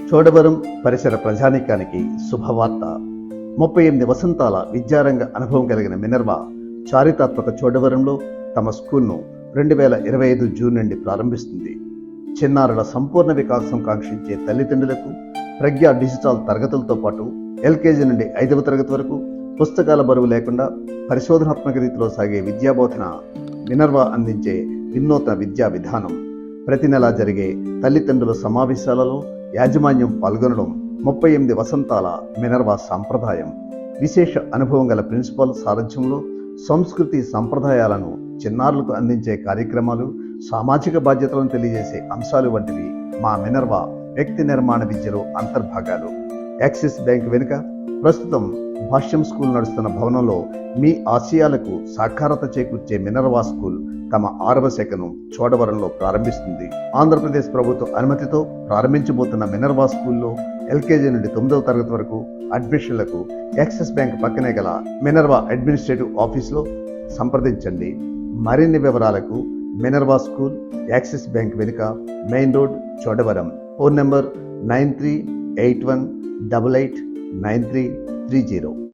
చోడవరం పరిసర ప్రజానీకానికి శుభవార్త. 38 వసంతాల విద్యారంగ అనుభవం కలిగిన మినర్వా చారిత్రాత్మక చోడవరంలో తమ స్కూల్ను 2025 జూన్ నుండి ప్రారంభిస్తుంది. చిన్నారుల సంపూర్ణ వికాసం కాంక్షించే తల్లిదండ్రులకు ప్రజ్ఞ డిజిటల్ తరగతులతో పాటు ఎల్కేజీ నుండి 5వ తరగతి వరకు పుస్తకాల బరువు లేకుండా పరిశోధనాత్మక రీతిలో సాగే విద్యాబోధన మినర్వా అందించే వినూత్న విద్యా విధానం. ప్రతి నెలా జరిగే తల్లిదండ్రుల సమావేశాలలో యాజమాన్యం పాల్గొనడం 38 వసంతాల మినర్వా సాంప్రదాయం. విశేష అనుభవం గల ప్రిన్సిపాల్ సారథ్యంలో సంస్కృతి సంప్రదాయాలను చిన్నారులకు అందించే కార్యక్రమాలు, సామాజిక బాధ్యతలను తెలియజేసే అంశాలు వంటివి మా మినర్వా వ్యక్తి నిర్మాణ విద్యలో అంతర్భాగాలు. యాక్సిస్ బ్యాంక్ వెనుక ప్రస్తుతం భాష్యం స్కూల్ నడుస్తున్న భవనంలో మీ ఆశయాలకు సాకారత చేకూర్చే మినర్వా స్కూల్ తమ 6వ శాఖను చోడవరంలో ప్రారంభిస్తుంది. ఆంధ్రప్రదేశ్ ప్రభుత్వ అనుమతితో ప్రారంభించబోతున్న మినర్వా స్కూల్లో ఎల్కేజీ నుండి 9వ తరగతి వరకు అడ్మిషన్లకు యాక్సిస్ బ్యాంక్ పక్కనే గల మినర్వా అడ్మినిస్ట్రేటివ్ ఆఫీస్లో సంప్రదించండి. మరిన్ని వివరాలకు మినర్వా స్కూల్, యాక్సిస్ బ్యాంక్ వెనుక, main road, Chodavaram. Phone number 9381889330.